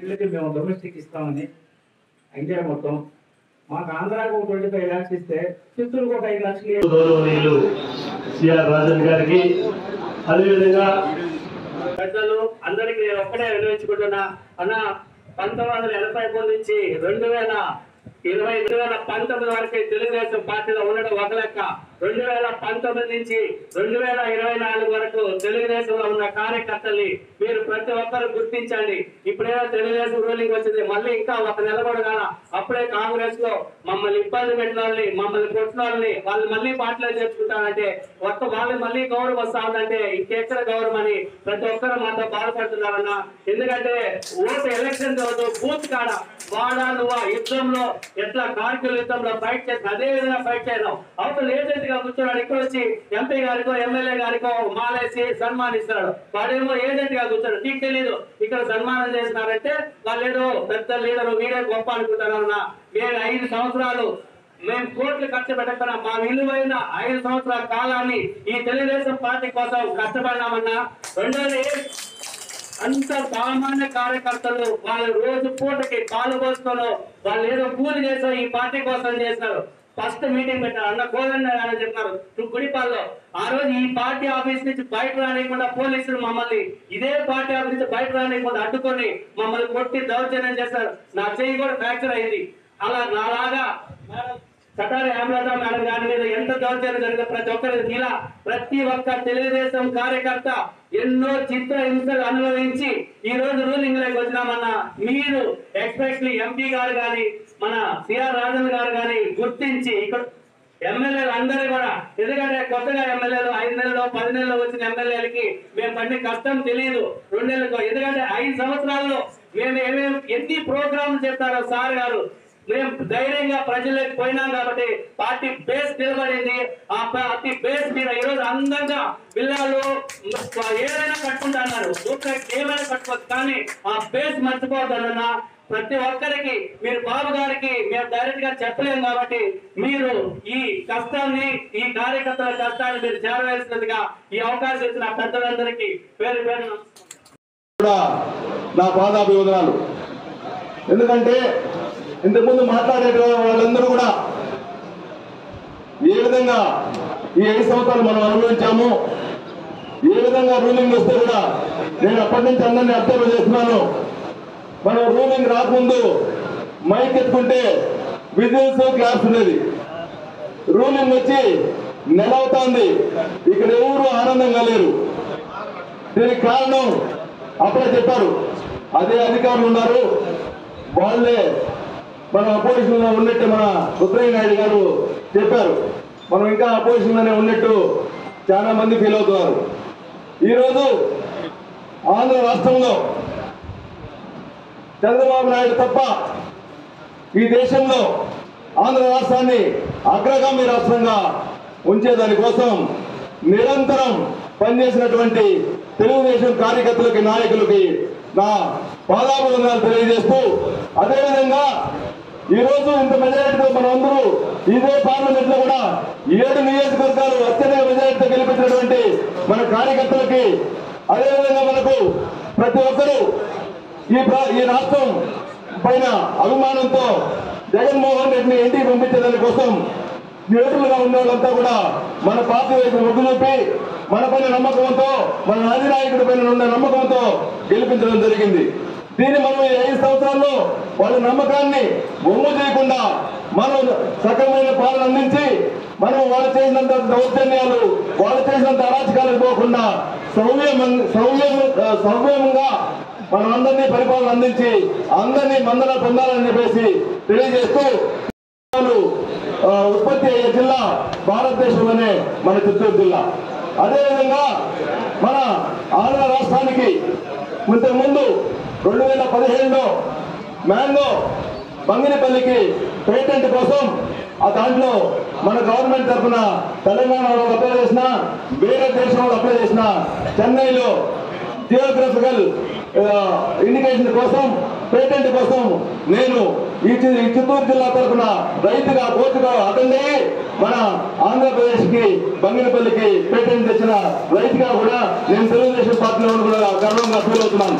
మేము డొమెస్టిక్ ఇస్తామని ఇండియా మొత్తం మాకు ఆంధ్రాకు 25 lakhs ఇస్తే చిత్తూరుకు ఒక 5 లక్షలు. గౌరవనీయులు సిఆర్ రాజన్ గారికి అదేవిధంగా పెద్దలు అందరికీ నేను ఒక్కడే వినియోగించుకుంటున్నా అన్న 1983 నుంచి 2019 వరకు తెలుగుదేశం పార్టీలో ఉండడం ఒక లెక్క, 2019 నుంచి 2024 వరకు తెలుగుదేశంలో ఉన్న కార్యకర్తల్ని మీరు ప్రతి ఒక్కరు గుర్తించండి. ఇప్పుడేదో తెలుగుదేశం రూలింగ్ వచ్చింది, మళ్ళీ ఇంకా ఒక నెల కూడా కాల అప్పుడే కాంగ్రెస్ లో మమ్మల్ని ఇబ్బంది పెట్టిన వాళ్ళని, మమ్మల్ని కొట్టిన వాళ్ళని వాళ్ళు మళ్ళీ పార్టీలో చేర్చుకుంటారంటే వాళ్ళు మళ్ళీ గౌరవం వస్తా ఉందంటే ఇంకెక్కడ గౌరవం అని ప్రతి ఒక్కరు మాతో బాధపడుతున్నారన్న. ఎందుకంటే ఓటు ఎలక్షన్ రోజు బూత్ కాడ వాడా నువ్వు యుద్ధంలో ఎట్లా కార్గిల్ యుద్ధంలో ఫైట్ చేసి అదే విధంగా ఫైట్ చేయడం అవతల ఏజెంట్ గా కూర్చున్నాడు. ఇక్కడ వచ్చి ఎంపీ గారికో ఎమ్మెల్యే గారికో మాలేసి సన్మానిస్తున్నాడు, వాడేమో ఏజెంట్ గా కూర్చోడు. నీకు తెలీదు ఇక్కడ సన్మానం చేస్తున్నారంటే వాళ్ళు ఏదో పెద్ద లీడర్ వీడే గొప్ప అనుకుంటారన్న. మేము 5 సంవత్సరాలు మేము కోట్లు ఖర్చు పెట్టకపోయినా మా విలువైన 5 సంవత్సరాల కాలాన్ని ఈ తెలుగుదేశం పార్టీ కోసం కష్టపడినామన్నా. రెండోది అంత సామాన్య కార్యకర్తలు వాళ్ళు రోజు పూటకి పాలు పోసుకొని వాళ్ళు ఏదో కూలి చేసో ఈ పార్టీ కోసం చేస్తారు. ఫస్ట్ మీటింగ్ పెట్టారు అన్న కోదండ అని చెప్పినారు గుడిపాల్లో. ఆ రోజు ఈ పార్టీ ఆఫీస్ నుంచి బయట రానియకుండా పోలీసులు మమ్మల్ని ఇదే పార్టీ ఆఫీస్ నుంచి బయట రానియకుండా అడ్డుకొని మమ్మల్ని కొట్టి దౌర్జన్యం చేస్తారు. నా చెయ్యి కూడా ఫ్రాక్చర్ అయింది. అలా నాలాగా కటారి అమృత మేడం గారి మీద ఎంత దౌర్జన్యం జరిగిన ప్రతి ఒక్కరి ఇలా ప్రతి ఒక్క తెలుగుదేశం కార్యకర్త ఎన్నో చిత్ర హింసలు అనుభవించి ఈ రోజు రూలింగ్ లోకి వచ్చినామన్నా. మీరు ఎక్స్పెషల్లీ ఎంపీ గారు కానీ మన సిఆర్ రాజన్ గారు కానీ గుర్తించి ఇక్కడ ఎమ్మెల్యేలు అందరూ కూడా, ఎందుకంటే కొత్తగా ఎమ్మెల్యేలు 5 నెలలు 10 నెలలు వచ్చిన ఎమ్మెల్యేలకి మేము పడిన కష్టం తెలియదు. 2 నెలలకు ఎందుకంటే 5 సంవత్సరాల్లో మేము ఎన్ని ప్రోగ్రాంలు చెప్తారో సార్ గారు మేము ధైర్యంగా ప్రజలకు పోయినాం కాబట్టి పార్టీ బేస్ నిలబడింది. ఆ పార్టీ బేస్ మీద ఈరోజు అందంగా పిల్లలు ఏదైనా కట్టుకుంటున్నారు, ఏమైనా కట్టుకోవచ్చు, కానీ ఆ బేస్ మర్చిపోవద్దన్న. ప్రతి ఒక్కరికి మీరు బాబు గారికి మేము డైరెక్ట్ గా చెప్పలేము కాబట్టి మీరు ఈ కష్టాన్ని ఈ కార్యకర్తల కష్టాన్ని మీరు చేరవేసినందుగా ఈ అవకాశం ఇచ్చిన పెద్దలందరికీ పేరు పేరు నా పాదాభివందనాలు. ఎందుకంటే ఇంతకుముందు మాట్లాడే వాళ్ళందరూ కూడా ఏ విధంగా ఈ 5 సంవత్సరాలు మనం అనుభవించాము, ఏ విధంగా రూలింగ్ వస్తే కూడా నేను అప్పటి నుంచి అందరినీ అబ్జర్వ్ చేస్తున్నాను. మనం రూలింగ్ రాకముందు మైక్ ఎత్తుకుంటే విజిల్స్ క్లాప్స్ ఉండేది. రూలింగ్ వచ్చి నెల అవుతోంది, ఇక్కడ ఎవరు ఆనందంగా లేరు. దీనికి కారణం అప్పుడే చెప్పారు, అదే అధికారులు ఉన్నారు, వాళ్ళే మనం అపోజిషన్ లో ఉన్నట్టు మన రుద్రయ్య నాయుడు గారు చెప్పారు. మనం ఇంకా అపోజిషన్ లోనే ఉన్నట్టు చాలా మంది ఫీల్ అవుతున్నారు. ఈరోజు ఆంధ్ర రాష్ట్రంలో చంద్రబాబు నాయుడు తప్ప ఈ దేశంలో ఆంధ్ర రాష్ట్రాన్ని అగ్రగామి రాష్ట్రంగా ఉంచేదాని కోసం నిరంతరం పనిచేసినటువంటి తెలుగుదేశం కార్యకర్తలకి నాయకులకి నా పాదాభివందనాలు తెలియజేస్తూ, అదేవిధంగా ఈరోజు ఇంత మెజారిటీతో మనమందరూ ఇదే పార్లమెంట్ లో కూడా 7 నియోజకవర్గాలు అత్యధిక మెజారిటీతో గెలిపించినటువంటి మన కార్యకర్తలకి, అదేవిధంగా మనకు ప్రతి ఒక్కరూ ఈ రాష్ట్రం పైన అభిమానంతో జగన్మోహన్ రెడ్డిని ఇంటికి పంపించేదాని కోసం న్యూట్రల్ గా ఉన్న వాళ్ళంతా కూడా మన పార్టీ వైపు మొగ్గు చూపి మన పైన నమ్మకంతో, మన అధినాయకుడి పైన ఉన్న నమ్మకంతో గెలిపించడం జరిగింది. దీన్ని మనం ఈ 5 సంవత్సరాల్లో వాళ్ళ నమ్మకాన్ని ఒమ్ము చేయకుండా మనం సకలమైన పాలన అందించి మనం వాళ్ళు చేసినంత దౌర్జన్యాలు, వాళ్ళు చేసినంత అరాచకాలకు పోకుండా సౌమ్యంగా మనం అందరినీ పరిపాలన అందించి అందరినీ మందన పొందాలని చెప్పేసి తెలియజేస్తూ, ఉత్పత్తి అయ్యే జిల్లా భారతదేశంలోనే మన చిత్తూరు జిల్లా. అదేవిధంగా మన ఆంధ్ర రాష్ట్రానికి ఇంతకుముందు 2017లో మ్యాంగో బంగినపల్లికి పేటెంట్ కోసం దాంట్లో మన గవర్నమెంట్ తరఫున తెలంగాణ వాళ్ళు అప్లై చేసిన, వేరే దేశం వాళ్ళు అప్లై చేసిన, చెన్నైలో జియోగ్రఫికల్ ఇండికేషన్ కోసం పేటెంట్ కోసం నేను ఈ చిత్తూరు జిల్లా తరఫున రైతుగా కోర్టుగా అటెండ్ అయ్యి మన ఆంధ్రప్రదేశ్ కి బంగినపల్లికి పేటెంట్ తెచ్చిన రైతుగా కూడా నేను తెలుగుదేశం పార్టీలో కూడా గర్వంగా ఫీల్ అవుతున్నాను.